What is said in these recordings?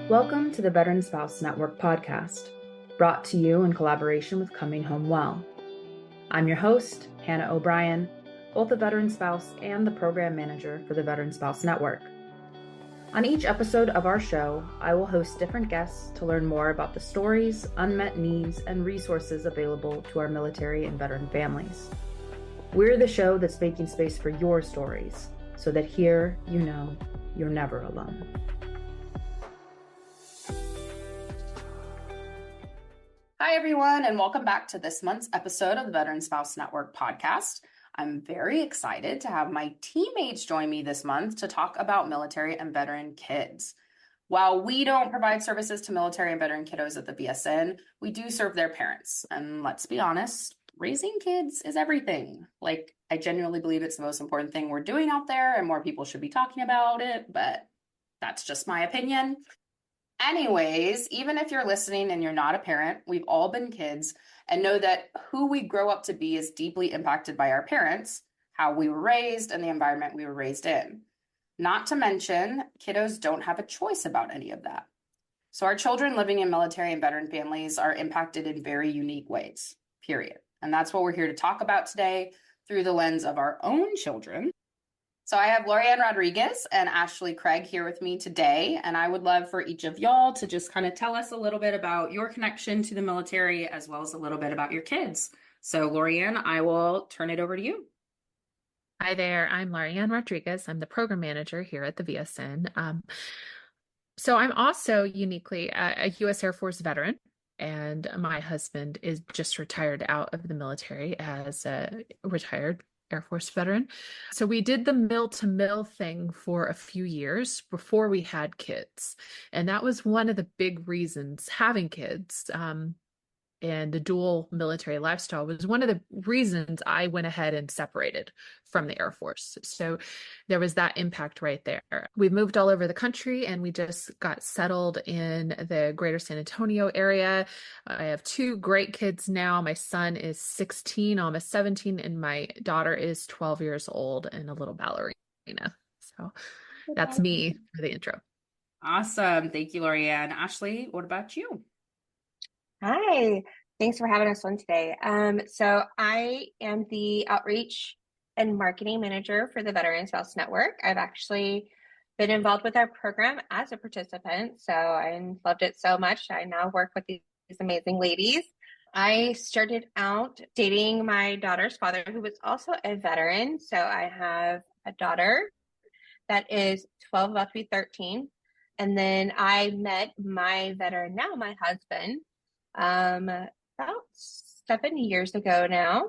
Welcome to the Veteran Spouse Network podcast, brought to you in collaboration with Coming Home Well. I'm your host, Hannah O'Brien, both a veteran spouse and the program manager for the Veteran Spouse Network. On each episode of our show, I will host different guests to learn more about the stories, unmet needs, and resources available to our military and veteran families. We're the show that's making space for your stories, so that here you know you're never alone. Hi, everyone, and welcome back to this month's episode of the Veteran Spouse Network podcast. I'm very excited to have my teammates join me this month to talk about military and veteran kids. While we don't provide services to military and veteran kiddos at the VSN, we do serve their parents. And let's be honest, raising kids is everything. I genuinely believe it's the most important thing we're doing out there, and more people should be talking about it, but that's just my opinion. Anyways, even if you're listening and you're not a parent, we've all been kids and know that who we grow up to be is deeply impacted by our parents, how we were raised, and the environment we were raised in. Not to mention, kiddos don't have a choice about any of that. So our children living in military and veteran families are impacted in very unique ways, period. And that's what we're here to talk about today through the lens of our own children. So I have Laurianne Rodriguez and Ashley Craig here with me today, and I would love for each of y'all to just kind of tell us a little bit about your connection to the military as well as a little bit about your kids. So Laurianne, I will turn it over to you. Hi there, I'm Laurianne Rodriguez. I'm the program manager here at the VSN. So I'm also uniquely a U.S. Air Force veteran, and my husband is just retired out of the military as a retired Air Force veteran. So we did the mill-to-mill thing for a few years before we had kids. And that was one of the big reasons having kids. And the dual military lifestyle was one of the reasons I went ahead and separated from the Air Force. So there was that impact right there. We've moved all over the country and we just got settled in the greater San Antonio area. I have two great kids now. My son is 16, almost 17, and my daughter is 12 years old and a little ballerina. So that's me for the intro. Awesome. Thank you, Laurianne. Ashley, what about you? Hi, thanks for having us on today. So I am the outreach and marketing manager for the Veteran Spouse Network. I've actually been involved with our program as a participant, so I loved it so much. I now work with these amazing ladies. I started out dating my daughter's father, who was also a veteran. So I have a daughter that is 12, about to be 13. And then I met my veteran now, my husband, about 7 years ago now.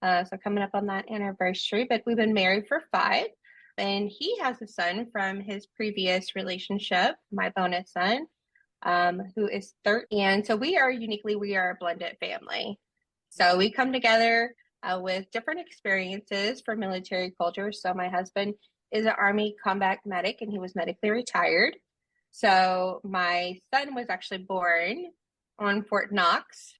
So coming up on that anniversary, but we've been married for 5. And he has a son from his previous relationship, my bonus son, who is 13. And so we are a blended family. So we come together with different experiences for military culture. So my husband is an Army combat medic and he was medically retired. So my son was actually born on Fort Knox.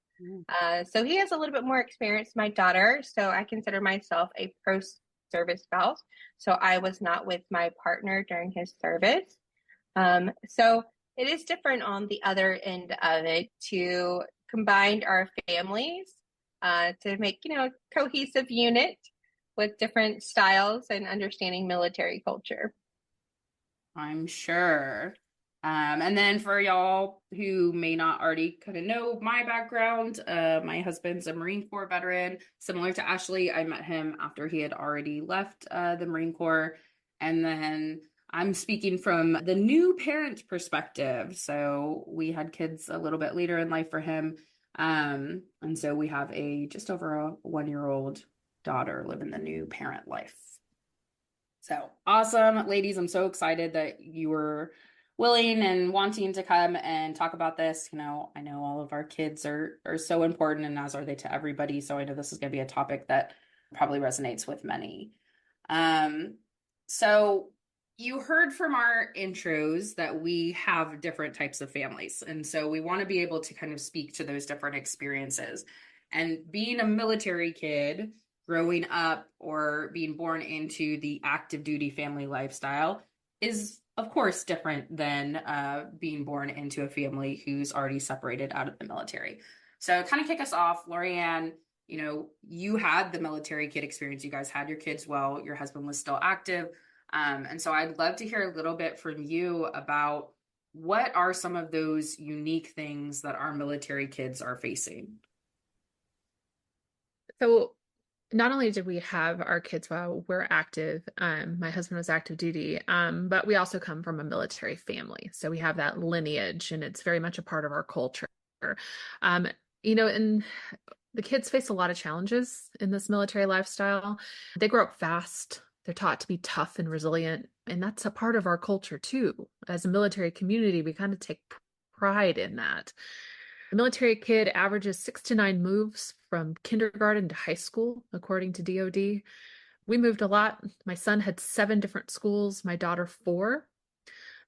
So he has a little bit more experience than my daughter. So I consider myself a pro-service spouse. So I was not with my partner during his service. So it is different on the other end of it to combine our families to make, a cohesive unit with different styles and understanding military culture. I'm sure. And then for y'all who may not already kind of know my background, my husband's a Marine Corps veteran. Similar to Ashley, I met him after he had already left the Marine Corps. And then I'm speaking from the new parent perspective. So we had kids a little bit later in life for him. And so we have just over a 1-year-old daughter living the new parent life. So awesome, ladies. I'm so excited that you were willing and wanting to come and talk about this. I know all of our kids are so important, and as are they to everybody. So I know this is going to be a topic that probably resonates with many. So you heard from our intros that we have different types of families. And so we want to be able to kind of speak to those different experiences. And being a military kid, growing up or being born into the active duty family lifestyle is of course, different than being born into a family who's already separated out of the military. So, kind of kick us off, Laurianne. You had the military kid experience. You guys had your kids while your husband was still active. And so I'd love to hear a little bit from you about what are some of those unique things that our military kids are facing. So not only did we have our kids while we're active, my husband was active duty, but we also come from a military family. So we have that lineage, and it's very much a part of our culture. And the kids face a lot of challenges in this military lifestyle. They grow up fast. They're taught to be tough and resilient. And that's a part of our culture too. As a military community, we kind of take pride in that. The military kid averages 6 to 9 moves from kindergarten to high school, according to DoD. We moved a lot. My son had 7 different schools, my daughter 4.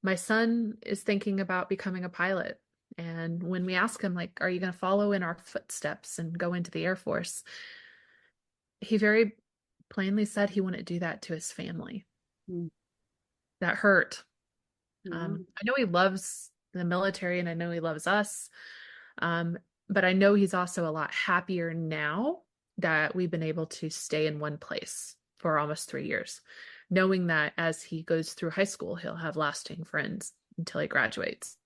My son is thinking about becoming a pilot. And when we ask him, like, are you going to follow in our footsteps and go into the Air Force? He very plainly said he wouldn't do that to his family. Mm. That hurt. I know he loves the military and I know he loves us. But I know he's also a lot happier now that we've been able to stay in one place for almost 3 years, knowing that as he goes through high school, he'll have lasting friends until he graduates.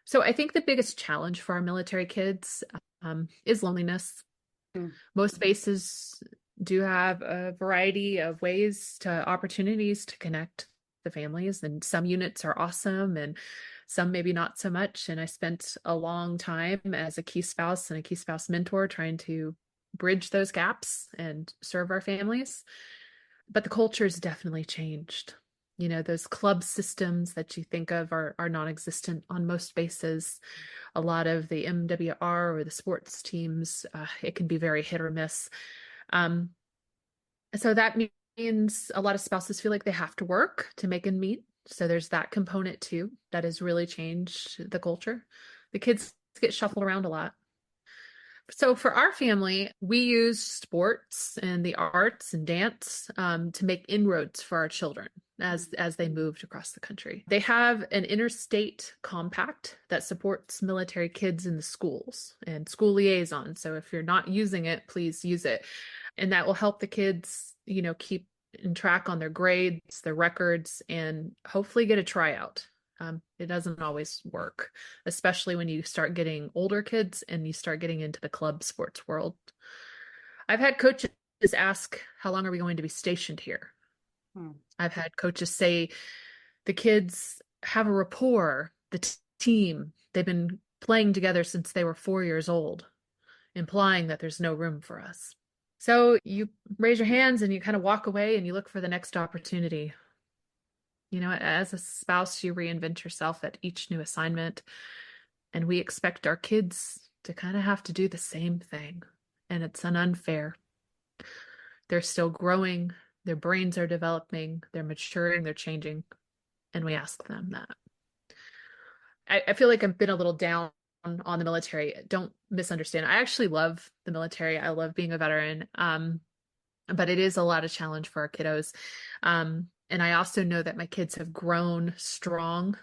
So I think the biggest challenge for our military kids is loneliness. Most bases do have a variety of opportunities to connect the families, and some units are awesome and some maybe not so much. And I spent a long time as a key spouse and a key spouse mentor trying to bridge those gaps and serve our families. But the culture has definitely changed. Those club systems that you think of are non-existent on most bases. A lot of the MWR or the sports teams, it can be very hit or miss. So that means a lot of spouses feel like they have to work to make ends meet. So there's that component too that has really changed the culture. The kids get shuffled around a lot. So for our family, we use sports and the arts and dance to make inroads for our children as they moved across the country. They have an interstate compact that supports military kids in the schools and school liaison. So if you're not using it, please use it. And that will help the kids, keep in track on their grades, their records, and hopefully get a tryout. It doesn't always work, especially when you start getting older kids and you start getting into the club sports world. I've had coaches ask, how long are we going to be stationed here? I've had coaches say the kids have a rapport, the team, they've been playing together since they were 4 years old, implying that there's no room for us. So you raise your hands and you kind of walk away and you look for the next opportunity. As a spouse, you reinvent yourself at each new assignment, and we expect our kids to kind of have to do the same thing. And it's unfair. They're still growing, their brains are developing, they're maturing, they're changing, and we ask them that. I feel like I've been a little down on the military. Don't misunderstand. I actually love the military. I love being a veteran. But it is a lot of challenge for our kiddos. And I also know that my kids have grown strong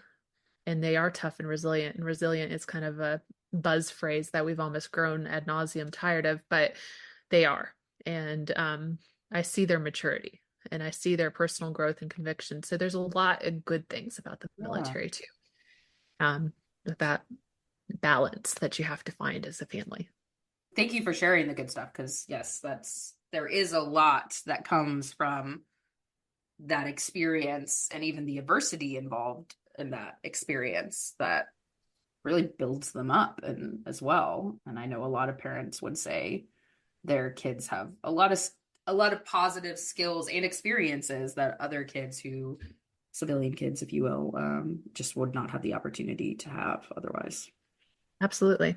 and they are tough and resilient. And resilient is kind of a buzz phrase that we've almost grown ad nauseum tired of, but they are. And I see their maturity and I see their personal growth and conviction. So there's a lot of good things about the military too. With that balance that you have to find as a family. Thank you for sharing the good stuff, because yes, there is a lot that comes from that experience and even the adversity involved in that experience that really builds them up and as well. And I know a lot of parents would say their kids have a lot of positive skills and experiences that other kids civilian kids, if you will, just would not have the opportunity to have otherwise. Absolutely.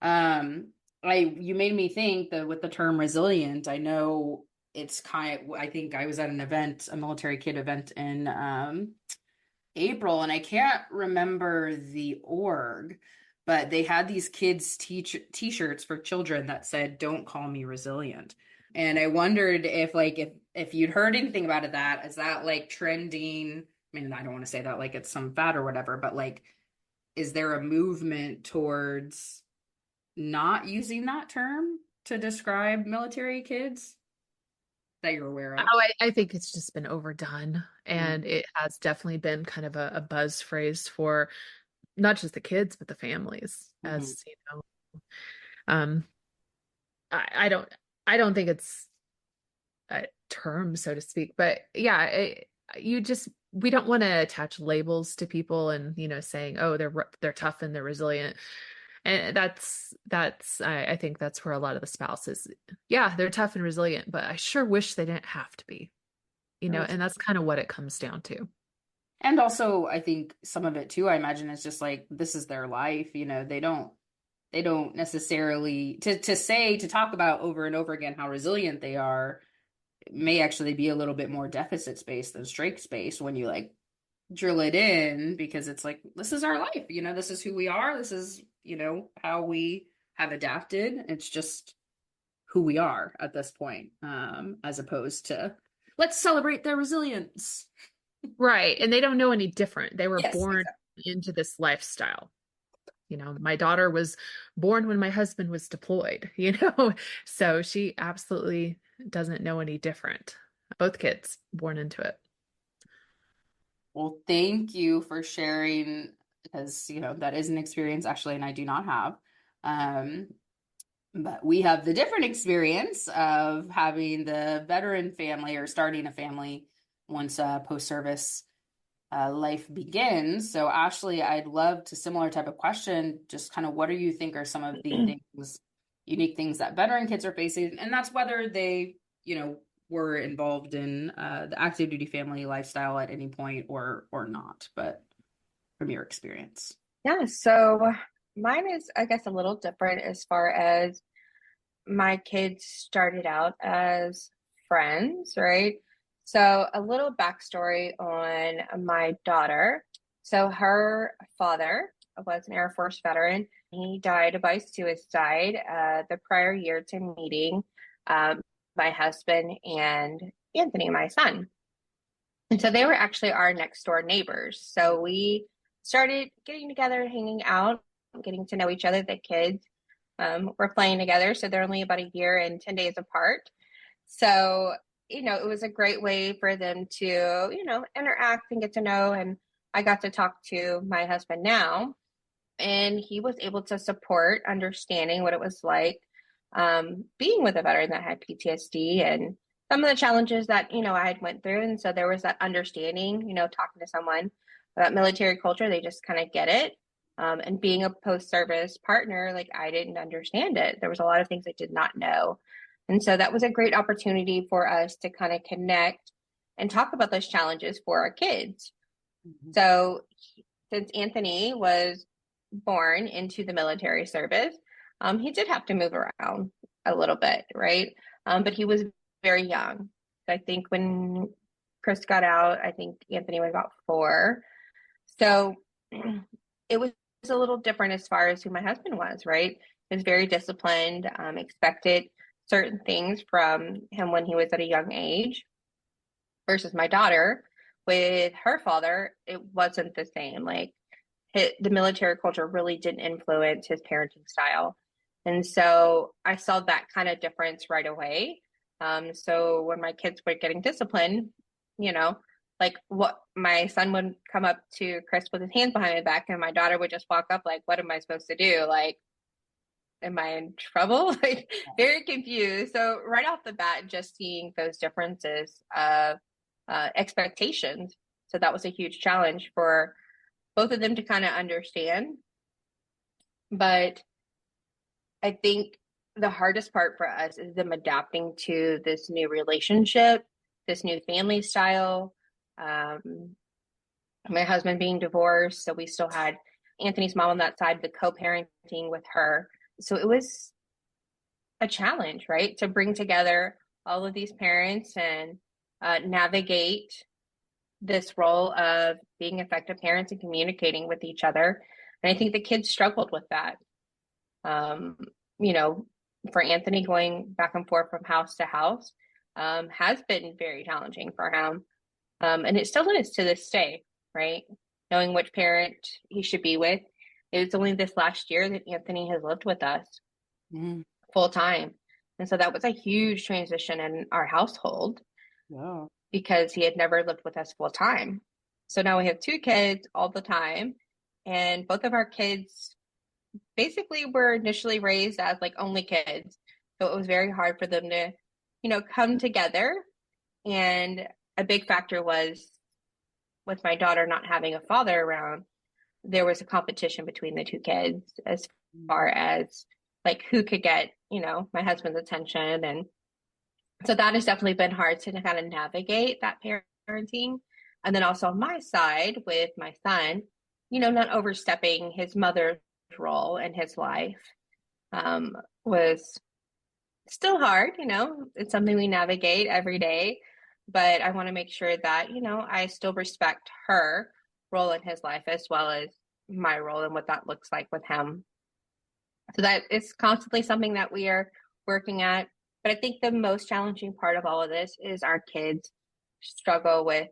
You made me think that with the term resilient, I know it's I think I was at an event, a military kid event in April, and I can't remember the org, but they had these kids t-shirts for children that said, "Don't call me resilient." And I wondered if if you'd heard anything about that, is that like trending? I mean, I don't want to say that like it's some fad or whatever, but like, is there a movement towards not using that term to describe military kids that you're aware of? Oh, I think it's just been overdone, Mm. and it has definitely been kind of a buzz phrase for not just the kids, but the families, Mm-hmm. as you know. Um, I don't think it's a term, so to speak, but yeah, we don't want to attach labels to people and, saying, oh, they're tough and they're resilient. And I think that's where a lot of the spouses, yeah, they're tough and resilient, but I sure wish they didn't have to be, and that's kind of what it comes down to. And also, I think some of it too, I imagine, is just like this is their life. They don't necessarily to talk about over and over again how resilient they are may actually be a little bit more deficit space than strength space when you like drill it in, because it's like this is our life. This is who we are. This is how we have adapted. It's just who we are at this point, as opposed to let's celebrate their resilience. Right. And they don't know any different. They were Yes, born exactly. into this lifestyle. My daughter was born when my husband was deployed, so she absolutely doesn't know any different. Both kids born into it. Well, thank you for sharing, because that is an experience actually, and I do not have. Um, but we have the different experience of having the veteran family or starting a family once post-service life begins. So, Ashley, I'd love to similar type of question, just kind of what do you think are some of the things, unique things that veteran kids are facing, and that's whether they, were involved in the active duty family lifestyle at any point or not, but from your experience. Yeah, so mine is, I guess, a little different as far as my kids started out as friends, right? So a little backstory on my daughter. So her father was an Air Force veteran. He died by suicide the prior year to meeting um, my husband and Anthony, my son. And so they were actually our next door neighbors. So we started getting together, hanging out, getting to know each other. The kids were playing together. So they're only about a year and 10 days apart. So, it was a great way for them to, interact and get to know. And I got to talk to my husband now, and he was able to support understanding what it was like being with a veteran that had PTSD and some of the challenges that I had went through. And so there was that understanding, talking to someone about military culture, they just kind of get it. And being a post-service partner, like I didn't understand it. There was a lot of things I did not know. And so that was a great opportunity for us to kind of connect and talk about those challenges for our kids. Mm-hmm. So since Anthony was born into the military service, he did have to move around a little bit, right? But he was very young. I think when Chris got out, I think Anthony was about 4. So it was a little different as far as who my husband was, right? He was very disciplined, expected certain things from him when he was at a young age versus my daughter with her father. It wasn't the same. Like the military culture really didn't influence his parenting style. And so I saw that kind of difference right away. So when my kids were getting disciplined, like what my son would come up to Chris with his hands behind his back, and my daughter would just walk up like, what am I supposed to do? Like, am I in trouble? Like very confused. So right off the bat, just seeing those differences of expectations. So that was a huge challenge for both of them to kind of understand. But I think the hardest part for us is them adapting to this new relationship, this new family style. My husband being divorced, so we still had Anthony's mom on that side, the co-parenting with her. So it was a challenge, right? To bring together all of these parents and navigate this role of being effective parents and communicating with each other. And I think the kids struggled with that. You know, for Anthony going back and forth from house to house, has been very challenging for him. And it still is to this day, right? Knowing which parent he should be with. It's only this last year that Anthony has lived with us full time. And so that was a huge transition in our household. Wow. Because he had never lived with us full time. So now we have 2 kids all the time. And both of our kids basically were initially raised as like only kids. So it was very hard for them to, come together. And a big factor was with my daughter not having a father around, there was a competition between the 2 kids as far as like who could get, my husband's attention. And so that has definitely been hard to kind of navigate that parenting. And then also on my side with my son, not overstepping his mother's role in his life was still hard. It's something we navigate every day. But I want to make sure that, I still respect her role in his life as well as my role and what that looks like with him. So that is constantly something that we are working at. But I think the most challenging part of all of this is our kids struggle with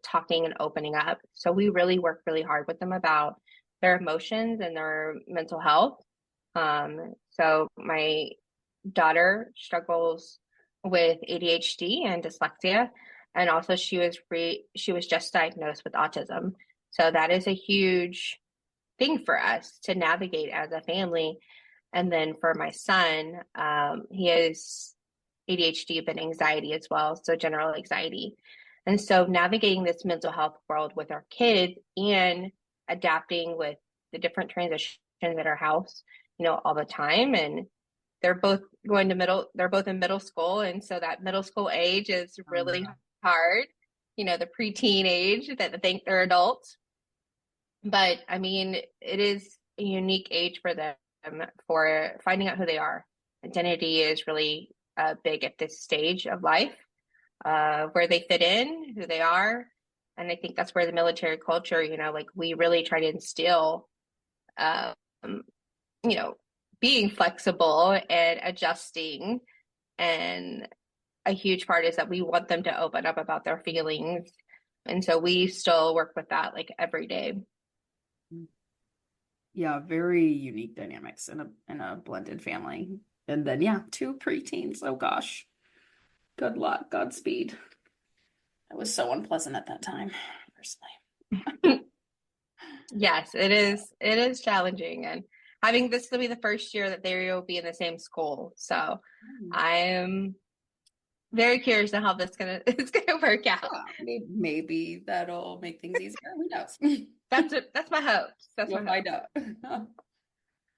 talking and opening up. So we really work really hard with them about their emotions and their mental health. So my daughter struggles with ADHD and dyslexia, and also she was just diagnosed with autism. So that is a huge thing for us to navigate as a family. And then for my son, he has ADHD, but anxiety as well, so general anxiety. And so navigating this mental health world with our kids and adapting with the different transitions at our house, all the time. And they're both they're both in middle school. And so that middle school age is really hard, the preteen age that they think they're adults. But I mean, it is a unique age for them for finding out who they are. Identity is really big at this stage of life, where they fit in, who they are. And I think that's where the military culture, like we really try to instill, being flexible and adjusting. And a huge part is that we want them to open up about their feelings. And so we still work with that like every day. Yeah, very unique dynamics in a blended family. And then 2 preteens. Oh gosh. Good luck, Godspeed. It was so unpleasant at that time, personally. Yes, it is challenging, and having this will be the first year that they will be in the same school. So I am very curious on how it's gonna work out. Yeah, maybe that'll make things easier. Who knows? That's my hope. You'll find out.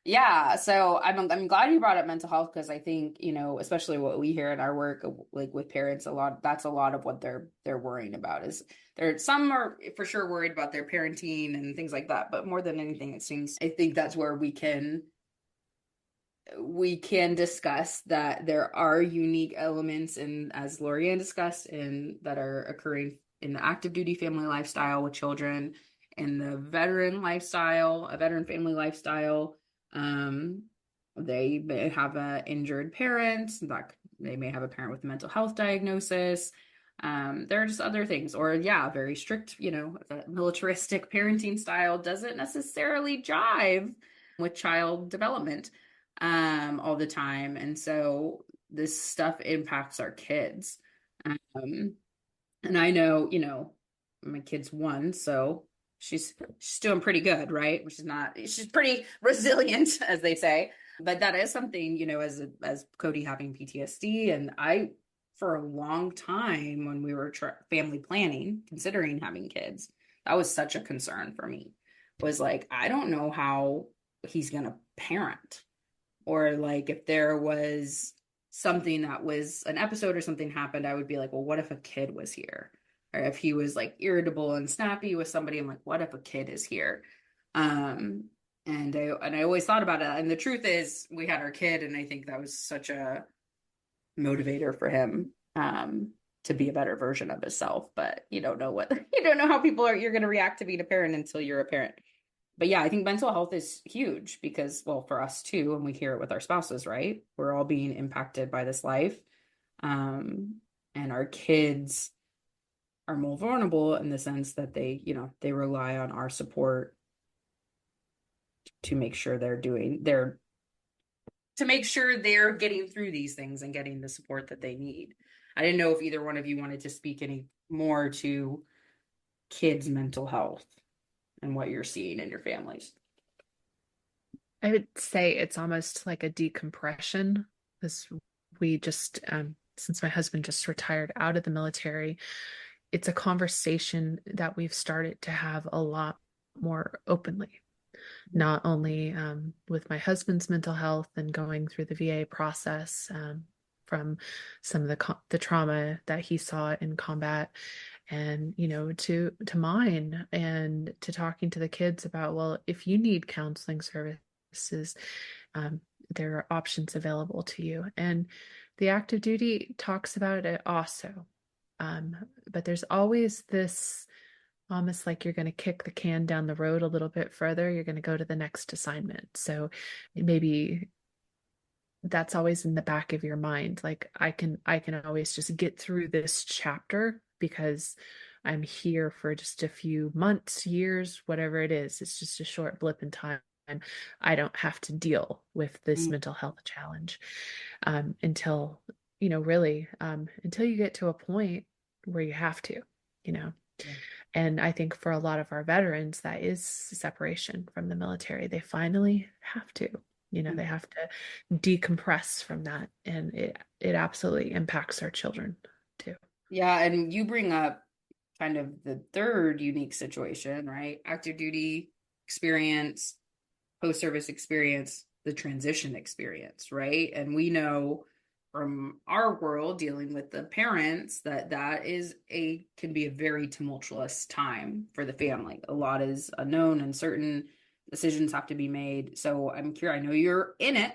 Yeah, so I'm glad you brought up mental health, because I think, especially what we hear in our work, like with parents, that's a lot of what they're worrying about. Is some are for sure worried about their parenting and things like that, but more than anything, I think that's where we can discuss that there are unique elements, and as Laurianne discussed, and that are occurring in the active duty family lifestyle with children, in the veteran family lifestyle. They may have an injured parent, they may have a parent with a mental health diagnosis. There are just other things, or very strict, the militaristic parenting style doesn't necessarily jive with child development all the time. And so this stuff impacts our kids. And I know, my kid's 1, so she's doing pretty good, right? She's pretty resilient, as they say. But that is something, as Cody having PTSD, and I, for a long time when we were family planning, considering having kids, that was such a concern for me. Was like, I don't know how he's going to parent, or like if there was something that was an episode or something happened, I would be like, well, what if a kid was here? Or if he was like irritable and snappy with somebody, I'm like, what if a kid is here? And I always thought about it. And the truth is, we had our kid, and I think that was such a motivator for him to be a better version of himself. But you don't know how you're going to react to being a parent until you're a parent. But I think mental health is huge because, well, for us too, and we hear it with our spouses, right? We're all being impacted by this life. and our kids are more vulnerable in the sense that they rely on our support to make sure to make sure they're getting through these things and getting the support that they need. I didn't know if either one of you wanted to speak any more to kids' mental health and what you're seeing in your families. I would say it's almost like a decompression, because we just, since my husband just retired out of the military, it's a conversation that we've started to have a lot more openly, not only with my husband's mental health and going through the VA process from some of the trauma that he saw in combat, and to mine, and to talking to the kids about, well, if you need counseling services, there are options available to you. And the active duty talks about it also, but there's always this, almost like you're going to kick the can down the road a little bit further. You're going to go to the next assignment. So maybe that's always in the back of your mind. Like I can always just get through this chapter because I'm here for just a few months, years, whatever it is. It's just a short blip in time. I don't have to deal with this mental health challenge until, really, until you get to a point where you have to, Yeah. And I think for a lot of our veterans, that is separation from the military. They finally have to, they have to decompress from that. And it absolutely impacts our children too. Yeah. And you bring up kind of the third unique situation, right? Active duty experience, post-service experience, the transition experience, right? And we know from our world dealing with the parents that can be a very tumultuous time for the family. A lot is unknown and certain decisions have to be made. So I'm curious, I know you're in it,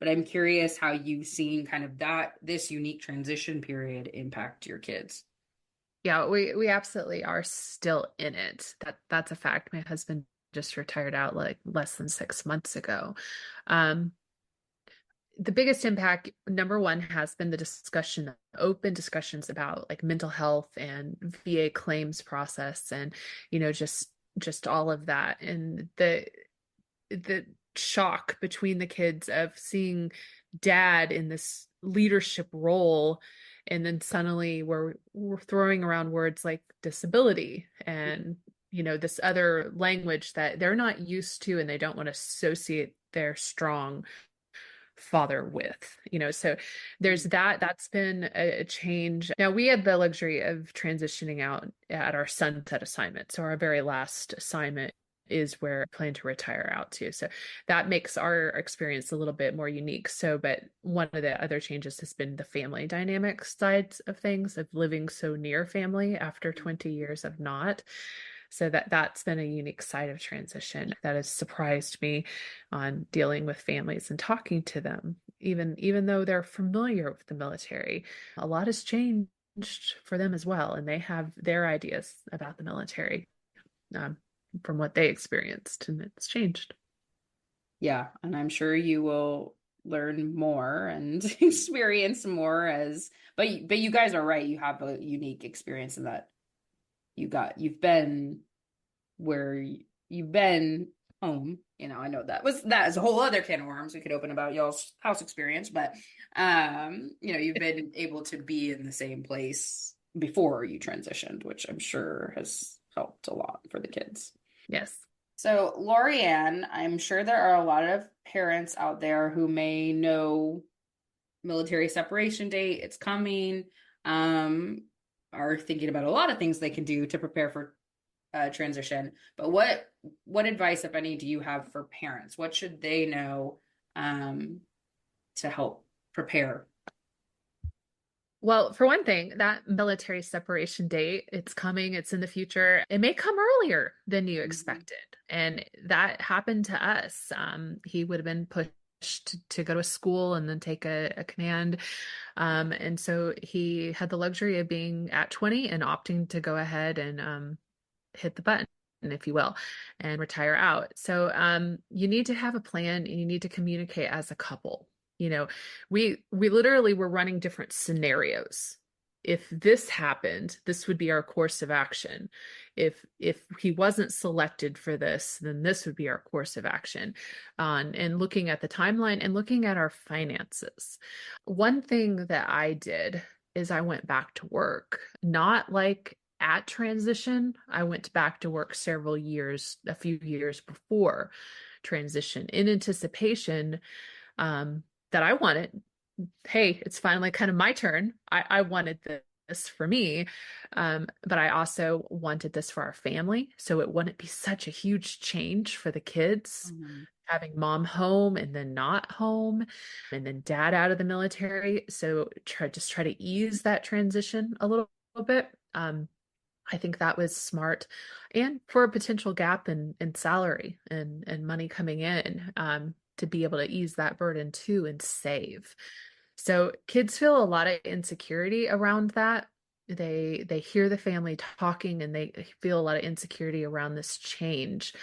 but I'm curious how you've seen kind of this unique transition period impact your kids. Yeah, we absolutely are still in it. That's a fact. My husband just retired out like less than 6 months ago. The biggest impact, number one, has been the open discussions about like mental health and VA claims process, and just all of that, and the shock between the kids of seeing dad in this leadership role, and then suddenly we're throwing around words like disability and this other language that they're not used to, and they don't want to associate their strong father with, so there's that's been a change. Now, we had the luxury of transitioning out at our sunset assignment, so our very last assignment is where I plan to retire out to. So that makes our experience a little bit more unique. But one of the other changes has been the family dynamic sides of things, of living so near family after 20 years of not. So that's been a unique side of transition that has surprised me on dealing with families and talking to them, even though they're familiar with the military. A lot has changed for them as well, and they have their ideas about the military from what they experienced, and it's changed. Yeah, and I'm sure you will learn more and experience more but you guys are right. You have a unique experience in that you've been where you've been home. I know that is a whole other can of worms we could open about y'all's house experience, but you've been able to be in the same place before you transitioned, which I'm sure has helped a lot for the kids. Yes. So, Laurianne, I'm sure there are a lot of parents out there who may know military separation date, it's coming, are thinking about a lot of things they can do to prepare for transition. But what advice, if any, do you have for parents? What should they know to help prepare? Well, for one thing, that military separation date, it's coming, it's in the future. It may come earlier than you expected. And that happened to us. He would have been pushed to go to a school and then take a command. And so he had the luxury of being at 20 and opting to go ahead and hit the button, if you will, and retire out. So you need to have a plan, and you need to communicate as a couple. We literally were running different scenarios if this happened, this would be our course of action. If he wasn't selected for this, then this would be our course of action. And looking at the timeline and looking at our finances. One thing that I did is I went back to work, not like at transition. I went back to work a few years before transition, in anticipation that I wanted, hey, it's finally kind of my turn. I wanted this for me, but I also wanted this for our family. So it wouldn't be such a huge change for the kids, having mom home and then not home, and then dad out of the military. So try to ease that transition a little bit. I think that was smart, and for a potential gap in salary and money coming in, to be able to ease that burden too and save. So kids feel a lot of insecurity around that. They hear the family talking, and they feel a lot of insecurity around this change,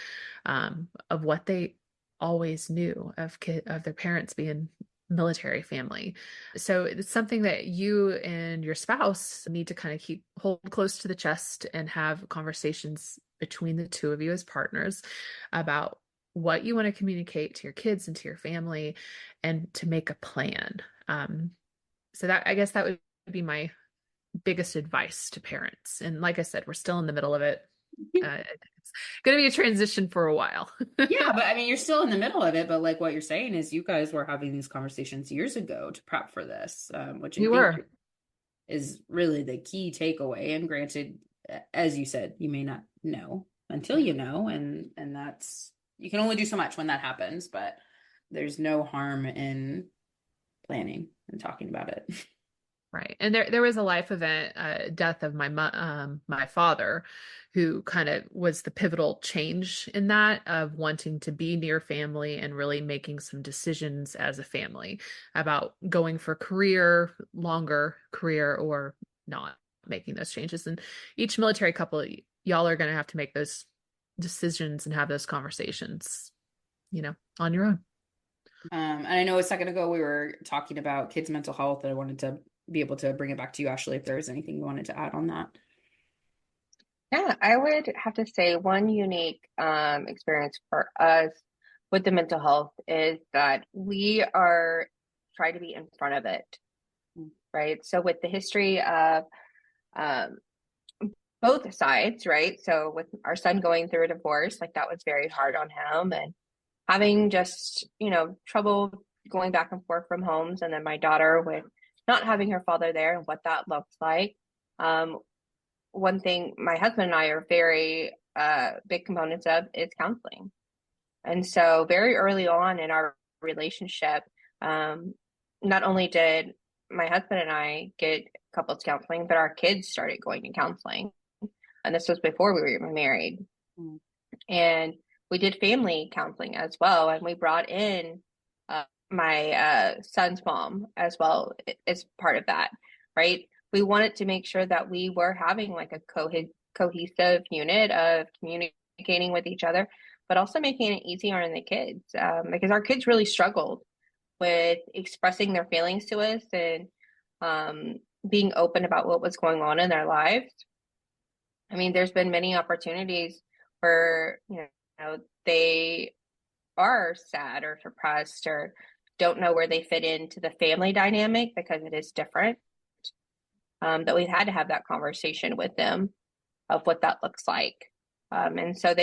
of what they always knew of their parents being military family. So it's something that you and your spouse need to kind of hold close to the chest and have conversations between the two of you as partners about what you want to communicate to your kids and to your family, and to make a plan. So that, I guess that would be my biggest advice to parents. And like I said, we're still in the middle of it. It's going to be a transition for a while. Yeah, but I mean, you're still in the middle of it. But like what you're saying is, you guys were having these conversations years ago to prep for this, which I think is really the key takeaway. And granted, as you said, you may not know until you know, and that's, you can only do so much when that happens. But there's no harm in planning and talking about it. Right. And there was a life event, death of my father, who kind of was the pivotal change in that, of wanting to be near family and really making some decisions as a family about going for longer career, or not making those changes. And each military couple, y'all are going to have to make those decisions and have those conversations, on your own. And I know a second ago we were talking about kids' mental health, and I wanted to be able to bring it back to you, Ashley, if there was anything you wanted to add on that. Yeah, I would have to say one unique experience for us with the mental health is that we are trying to be in front of it, right? So with the history of both sides, right? So with our son going through a divorce, like that was very hard on him, and having just, trouble going back and forth from homes. And then my daughter with not having her father there and what that looks like. One thing my husband and I are very big components of is counseling. And so very early on in our relationship, not only did my husband and I get couples counseling, but our kids started going to counseling. And this was before we were even married. And we did family counseling as well. And we brought in my son's mom as well as part of that, right? We wanted to make sure that we were having like a cohesive unit of communicating with each other, but also making it easier on the kids, because our kids really struggled with expressing their feelings to us and being open about what was going on in their lives. I mean, there's been many opportunities where, they are sad or depressed or don't know where they fit into the family dynamic because it is different. That we've had to have that conversation with them of what that looks like. And so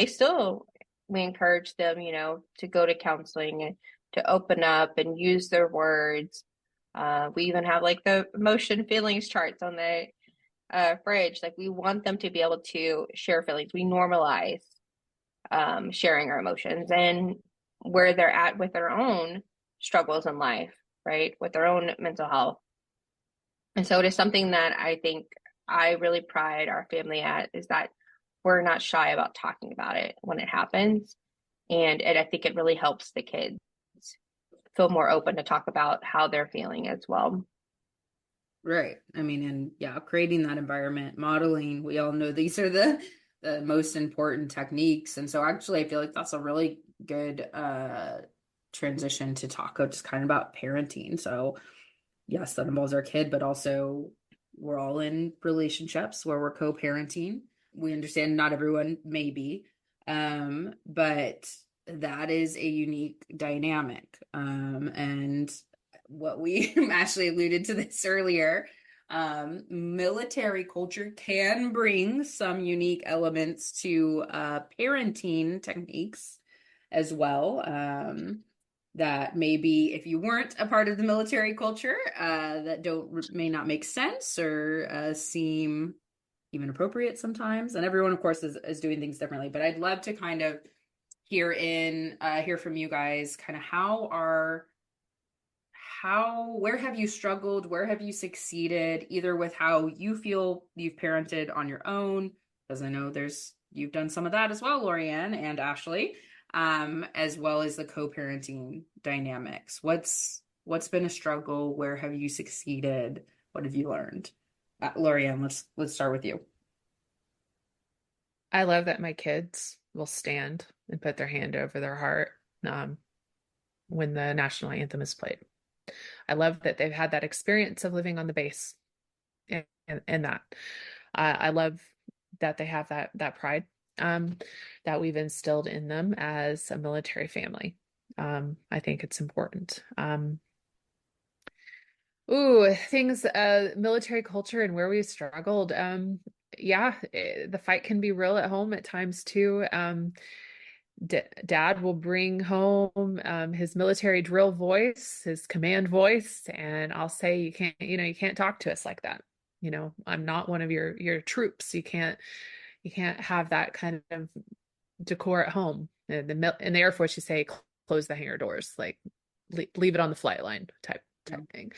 we encourage them, to go to counseling and to open up and use their words. We even have like the emotion feelings charts on the fridge. Like we want them to be able to share feelings. We normalize sharing our emotions and where they're at with their own struggles in life, right? With their own mental health. And so it is something that I think I really pride our family at, is that we're not shy about talking about it when it happens. And I think it really helps the kids feel more open to talk about how they're feeling as well. Right. I mean, and yeah, creating that environment, modeling, we all know these are the most important techniques. And so actually, I feel like that's a really good transition to talk just kind of about parenting. So yes, that involves our kid, but also we're all in relationships where we're co-parenting. We understand not everyone may be, but that is a unique dynamic. And what we Ashley alluded to this earlier, military culture can bring some unique elements to parenting techniques as well. That maybe if you weren't a part of the military culture, that may not make sense or seem even appropriate sometimes. And everyone, of course, is doing things differently. But I'd love to kind of hear from you guys, kind of where have you struggled? Where have you succeeded, either with how you feel you've parented on your own, because I know you've done some of that as well, Laurianne and Ashley, as well as the co-parenting dynamics. What's been a struggle? Where have you succeeded? What have you learned? Laurianne, let's start with you. I love that my kids will stand and put their hand over their heart when the national anthem is played. I love that they've had that experience of living on the base and that. I love that they have that pride that we've instilled in them as a military family. I think it's important. Things, military culture and where we struggled. The fight can be real at home at times too. Dad will bring home his military drill voice, his command voice, and I'll say, you can't talk to us like that. I'm not one of your troops. You can't have that kind of decor at home. In the Air Force, you say close the hangar doors, like leave it on the flight line type thing.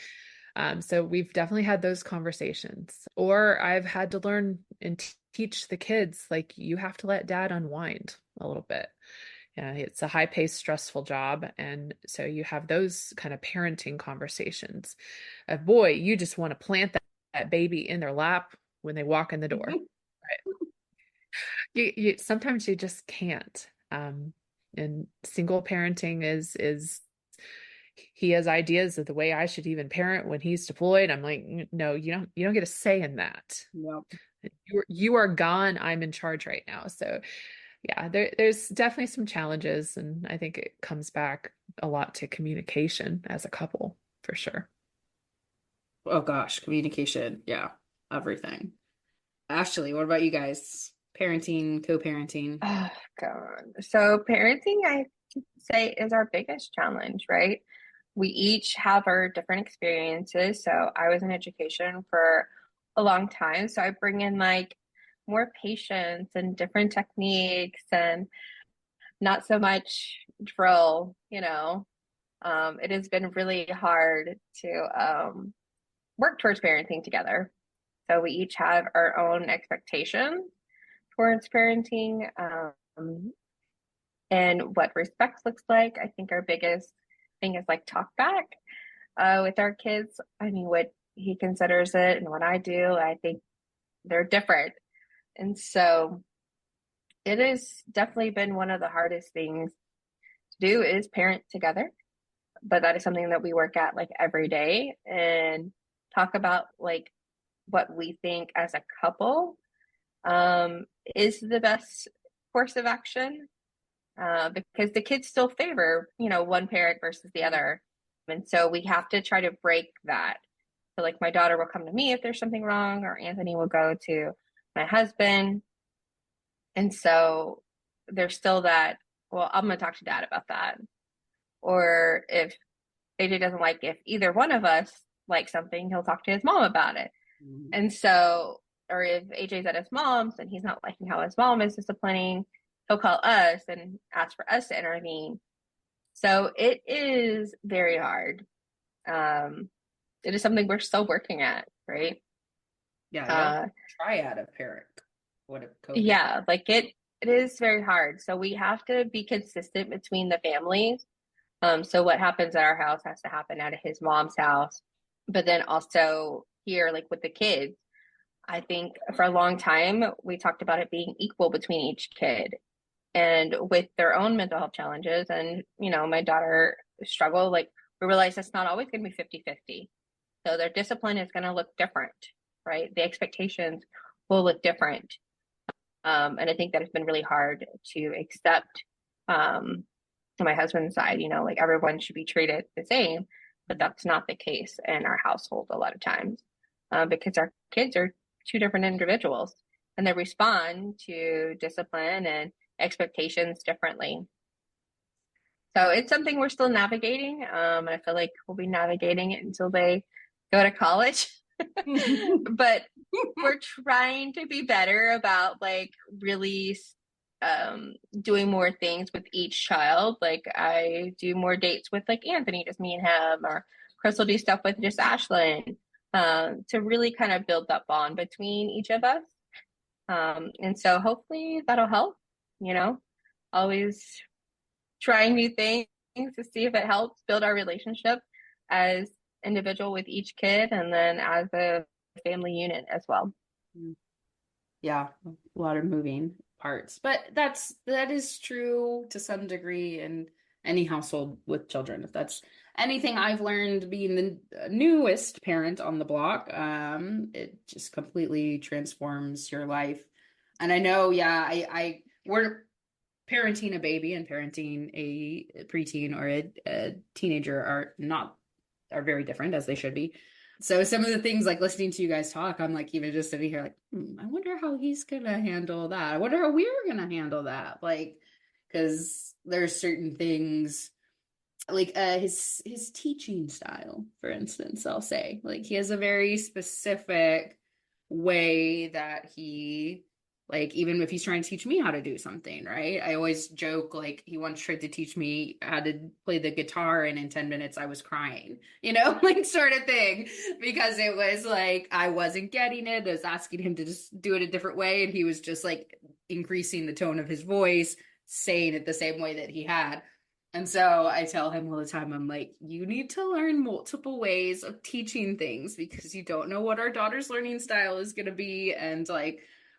So we've definitely had those conversations, or I've had to learn and teach the kids, like, you have to let dad unwind a little bit. It's a high-paced, stressful job. And so you have those kind of parenting conversations of, boy, you just want to plant that baby in their lap when they walk in the door. Right? You sometimes you just can't. And single parenting is he has ideas of the way I should even parent when he's deployed. I'm like, no, you don't get a say in that. Yep. You are gone. I'm in charge right now. So yeah, there's definitely some challenges, and I think it comes back a lot to communication as a couple, for sure. Oh gosh, communication. Yeah, everything. Ashley, what about you guys? Parenting, co-parenting. Oh God. So parenting, I say, is our biggest challenge, right? We each have our different experiences. So I was in education for a long time. So I bring in like more patience and different techniques and not so much drill, It has been really hard to work towards parenting together. So we each have our own expectations towards parenting, and what respect looks like. I think our biggest thing is like talk back with our kids. I mean, what he considers it and what I do, I think they're different. And so it has definitely been one of the hardest things to do is parent together. But that is something that we work at like every day and talk about like what we think as a couple is the best course of action, because the kids still favor, one parent versus the other. And so we have to try to break that. So like my daughter will come to me if there's something wrong, or Anthony will go to my husband. And so there's still that, well, I'm going to talk to dad about that. Or if AJ doesn't like, if either one of us like something, he'll talk to his mom about it. Mm-hmm. And so, or if AJ's at his mom's and he's not liking how his mom is disciplining, he'll call us and ask for us to intervene. So it is very hard. It is something we're still working at, right? Yeah, triad of parent. Yeah, like it is very hard. So we have to be consistent between the families. So what happens at our house has to happen at his mom's house. But then also here, like with the kids, I think for a long time, we talked about it being equal between each kid and with their own mental health challenges. And, my daughter struggled, like we realized it's not always going to be 50-50. So their discipline is going to look different. right? The expectations will look different. And I think that it's been really hard to accept on my husband's side, like everyone should be treated the same, but that's not the case in our household a lot of times, because our kids are two different individuals and they respond to discipline and expectations differently. So it's something we're still navigating. And I feel like we'll be navigating it until they go to college. But we're trying to be better about really doing more things with each child. Like I do more dates with Anthony, just me and him, or Chris will do stuff with just Ashlyn, to really kind of build that bond between each of us. And so hopefully that'll help, always trying new things to see if it helps build our relationship as individual with each kid and then as a family unit as well. Yeah, a lot of moving parts, but that is true to some degree in any household with children. If that's anything I've learned being the newest parent on the block, it just completely transforms your life. And I know, we're parenting a baby and parenting a preteen or a teenager are very different, as they should be. So some of the things, like listening to you guys talk, I'm even just sitting here I wonder how he's gonna handle that. I wonder how we're gonna handle that. Because there's certain things his teaching style, for instance, I'll say he has a very specific way that he, even if he's trying to teach me how to do something, right? I always joke, he once tried to teach me how to play the guitar, and in 10 minutes I was crying, sort of thing, because it was I wasn't getting it. I was asking him to just do it a different way, and he was just increasing the tone of his voice, saying it the same way that he had. And so I tell him all the time, I'm you need to learn multiple ways of teaching things, because you don't know what our daughter's learning style is going to be. And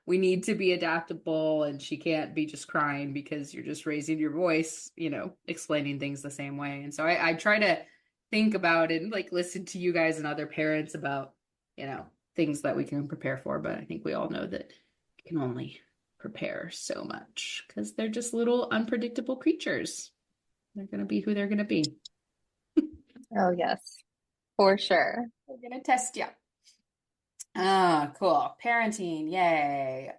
we need to be adaptable, and she can't be just crying because you're just raising your voice, explaining things the same way. And so I try to think about it and listen to you guys and other parents about, things that we can prepare for. But I think we all know that you can only prepare so much, because they're just little unpredictable creatures. They're going to be who they're going to be. Oh, yes, for sure. They're going to test you. Ah, cool. Parenting. Yay.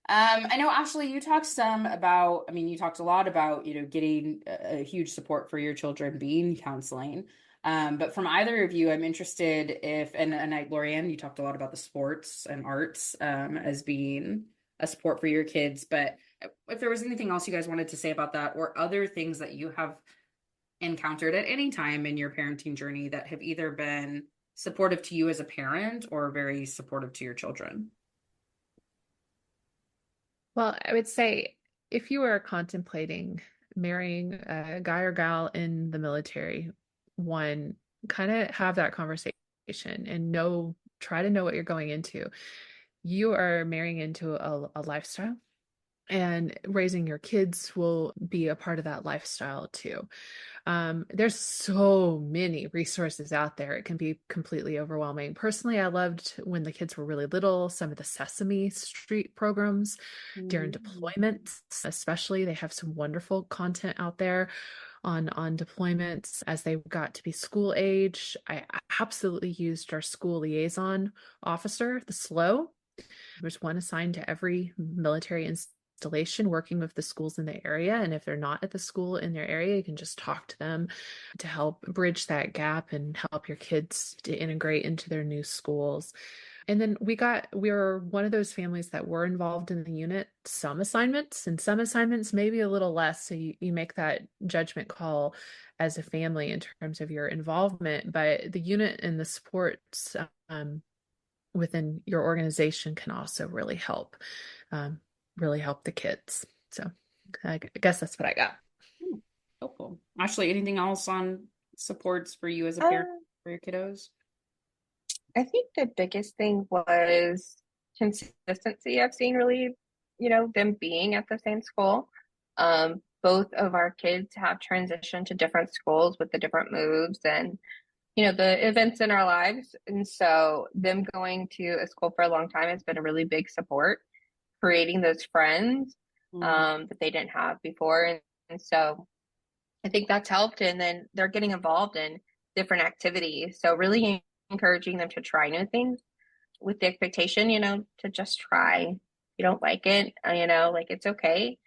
I know, Ashley, you talked you talked a lot about, getting a huge support for your children being counseling. But from either of you, I'm interested and Laurianne, you talked a lot about the sports and arts, as being a support for your kids. But if there was anything else you guys wanted to say about that, or other things that you have encountered at any time in your parenting journey that have either been supportive to you as a parent or very supportive to your children. Well, I would say if you are contemplating marrying a guy or gal in the military, one, kind of have that conversation and try to know what you're going into. You are marrying into a lifestyle, and raising your kids will be a part of that lifestyle too. There's so many resources out there. It can be completely overwhelming. Personally, I loved when the kids were really little, some of the Sesame Street programs during deployments, especially. They have some wonderful content out there on deployments as they got to be school age. I absolutely used our school liaison officer, the SLO. There's one assigned to every military installation, working with the schools in the area. And if they're not at the school in their area, you can just talk to them to help bridge that gap and help your kids to integrate into their new schools. And then we were one of those families that were involved in the unit, some assignments, and some assignments maybe a little less. So you make that judgment call as a family in terms of your involvement. But the unit and the supports within your organization can also really help the kids. So I guess that's what I got. Helpful. Ashley, anything else on supports for you as a parent for your kiddos? I think the biggest thing was consistency. I've seen really, them being at the same school. Both of our kids have transitioned to different schools with the different moves, and the events in our lives. And so them going to a school for a long time has been a really big support, creating those friends that they didn't have before. And so I think that's helped. And then they're getting involved in different activities. So really encouraging them to try new things with the expectation, to just try. If you don't like it, like it's okay.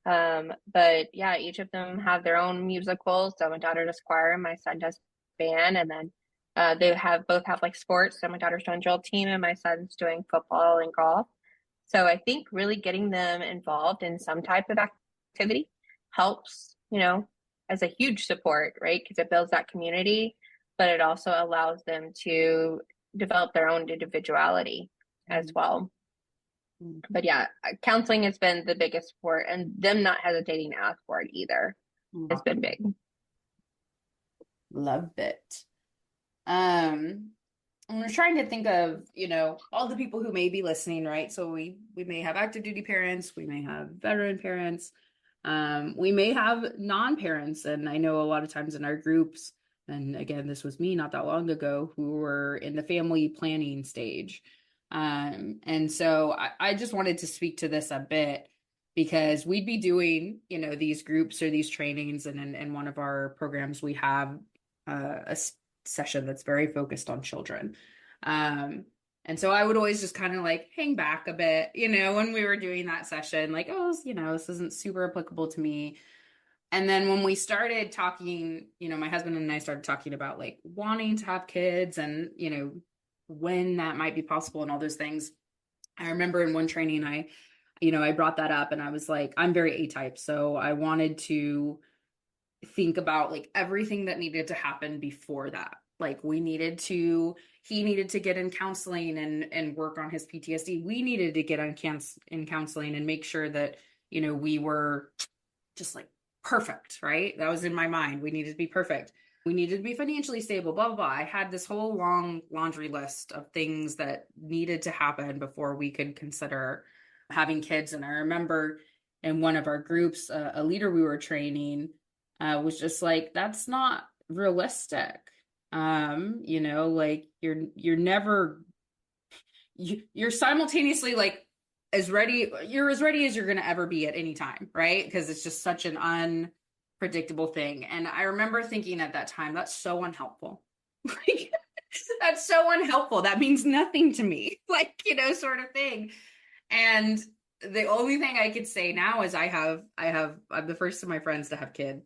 But yeah, each of them have their own musicals. So my daughter does choir and my son does band. And then they both have like sports. So my daughter's doing drill team and my son's doing football and golf. So I think really getting them involved in some type of activity helps, as a huge support, right? Because it builds that community, but it also allows them to develop their own individuality as well. But yeah, counseling has been the biggest support, and them not hesitating to ask for it either has been big. Loved it. I'm trying to think of, all the people who may be listening, right? So we may have active duty parents, we may have veteran parents, we may have non-parents. And I know a lot of times in our groups, and again, this was me not that long ago, who were in the family planning stage. And so I just wanted to speak to this a bit because we'd be doing, these groups or these trainings. And in one of our programs, we have a session that's very focused on children. And so I would always just kind of like hang back a bit, when we were doing that session, like, oh, this isn't super applicable to me. And then when we started talking, my husband and I started talking about like wanting to have kids and, when that might be possible and all those things. I remember in one training, I brought that up and I was like, I'm very A-type. So I wanted to think about like everything that needed to happen before that. Like he needed to get in counseling and work on his PTSD. We needed to get in counseling and make sure that, we were just like perfect, right? That was in my mind. We needed to be perfect. We needed to be financially stable, blah, blah, blah. I had this whole long laundry list of things that needed to happen before we could consider having kids. And I remember in one of our groups, a leader we were training was just like, that's not realistic. Like you're simultaneously like you're as ready as you're going to ever be at any time, right? Because it's just such an unpredictable thing. And I remember thinking at that time, that's so unhelpful. That's so unhelpful. That means nothing to me, sort of thing. And the only thing I could say now is I'm the first of my friends to have kids.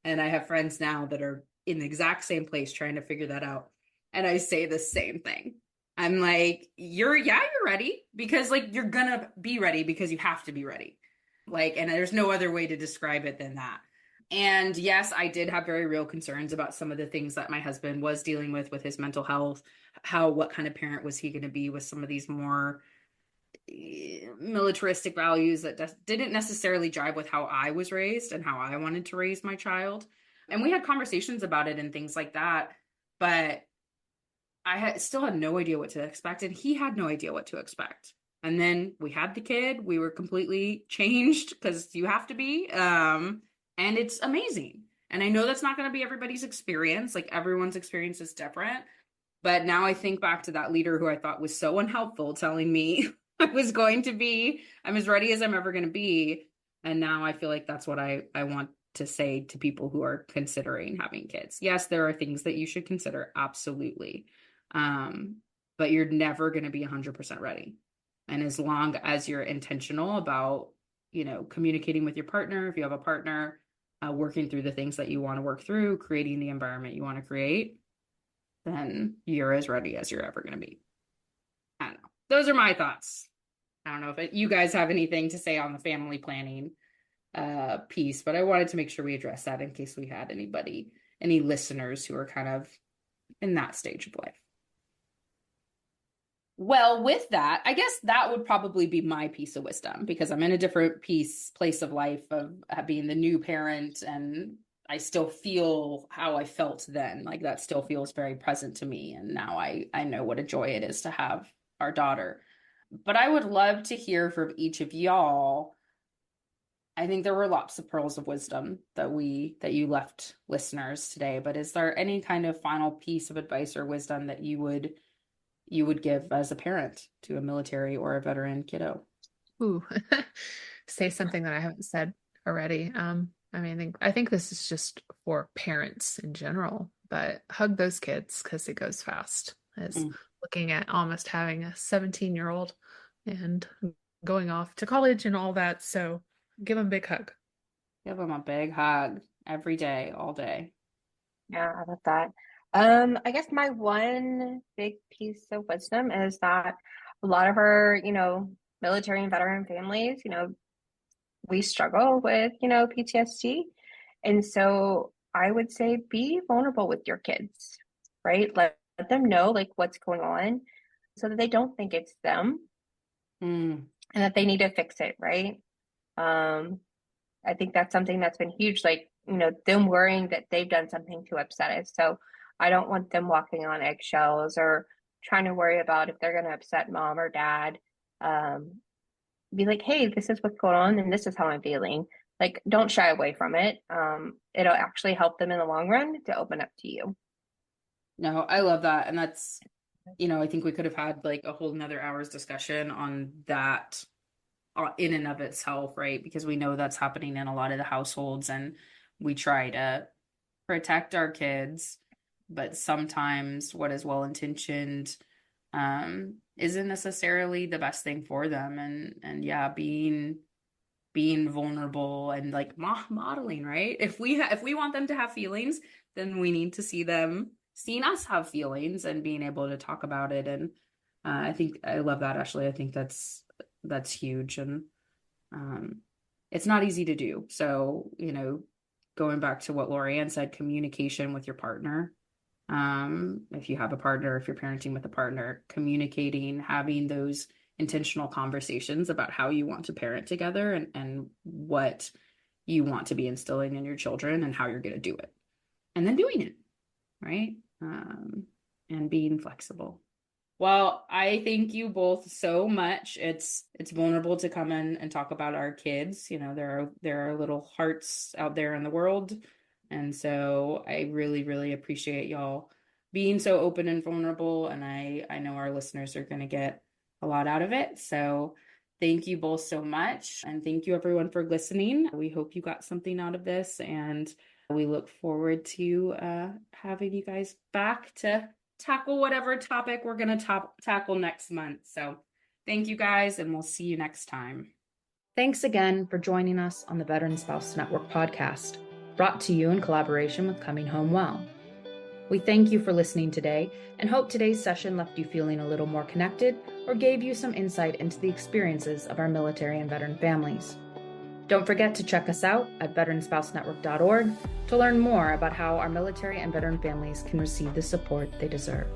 And I have friends now that are in the exact same place trying to figure that out. And I say the same thing. I'm like, you're ready because like, you're gonna be ready because you have to be ready. Like, and there's no other way to describe it than that. And yes, I did have very real concerns about some of the things that my husband was dealing with his mental health. What kind of parent was he going to be with some of these more militaristic values that didn't necessarily jive with how I was raised and how I wanted to raise my child. And we had conversations about it and things like that, but I still had no idea what to expect, and he had no idea what to expect. And then we had the kid. We were completely changed because you have to be, and it's amazing. And I know that's not going to be everybody's experience. Like everyone's experience is different. But now I think back to that leader who I thought was so unhelpful, telling me I'm as ready as I'm ever going to be. And now I feel like that's what I want to say to people who are considering having kids. Yes, there are things that you should consider. Absolutely. But you're never going to be 100% ready. And as long as you're intentional about, communicating with your partner, if you have a partner, working through the things that you want to work through, creating the environment you want to create, then you're as ready as you're ever going to be. I don't know. Those are my thoughts. I don't know if you guys have anything to say on the family planning piece, but I wanted to make sure we address that in case we had any listeners who are kind of in that stage of life. Well, with that, I guess that would probably be my piece of wisdom because I'm in a different place of life of being the new parent, and I still feel how I felt then. Like that still feels very present to me. And now I know what a joy it is to have our daughter. But I would love to hear from each of y'all I think there were lots of pearls of wisdom that you left listeners today, but is there any kind of final piece of advice or wisdom that you would give as a parent to a military or a veteran kiddo? Ooh, say something that I haven't said already. I think this is just for parents in general, but hug those kids because it goes fast. As looking at almost having a 17-year-old and going off to college and all that. So give them a big hug. Give them a big hug every day, all day. Yeah, I love that. I guess my one big piece of wisdom is that a lot of our, military and veteran families, we struggle with, PTSD. And so I would say be vulnerable with your kids, right? Let them know like what's going on so that they don't think it's them and that they need to fix it, right? I think that's something that's been huge, like, them worrying that they've done something to upset us. So I don't want them walking on eggshells or trying to worry about if they're going to upset mom or dad. Be like, hey, this is what's going on and this is how I'm feeling. Like, don't shy away from it. It'll actually help them in the long run to open up to you. No, I love that. And that's, I think we could have had like a whole another hour's discussion on that in and of itself, right? Because we know that's happening in a lot of the households and we try to protect our kids, but sometimes what is well-intentioned isn't necessarily the best thing for them. And yeah, being vulnerable and like modeling, right? If we want them to have feelings, then we need to seeing us have feelings and being able to talk about it. And I think I love that, Ashley. I think that's huge. And it's not easy to do. So, going back to what Laurianne said, communication with your partner. If you have a partner, if you're parenting with a partner, communicating, having those intentional conversations about how you want to parent together and what you want to be instilling in your children and how you're going to do it. And then doing it, right? And being flexible. Well, I thank you both so much. It's vulnerable to come in and talk about our kids. There are little hearts out there in the world. And so I really, really appreciate y'all being so open and vulnerable. And I know our listeners are going to get a lot out of it. So thank you both so much. And thank you everyone for listening. We hope you got something out of this. And we look forward to having you guys back to tackle whatever topic we're going to tackle next month. So thank you guys, and we'll see you next time. Thanks again for joining us on the Veteran Spouse Network podcast, brought to you in collaboration with Coming Home Well. We thank you for listening today and hope today's session left you feeling a little more connected or gave you some insight into the experiences of our military and veteran families. Don't forget to check us out at veteranspousenetwork.org to learn more about how our military and veteran families can receive the support they deserve.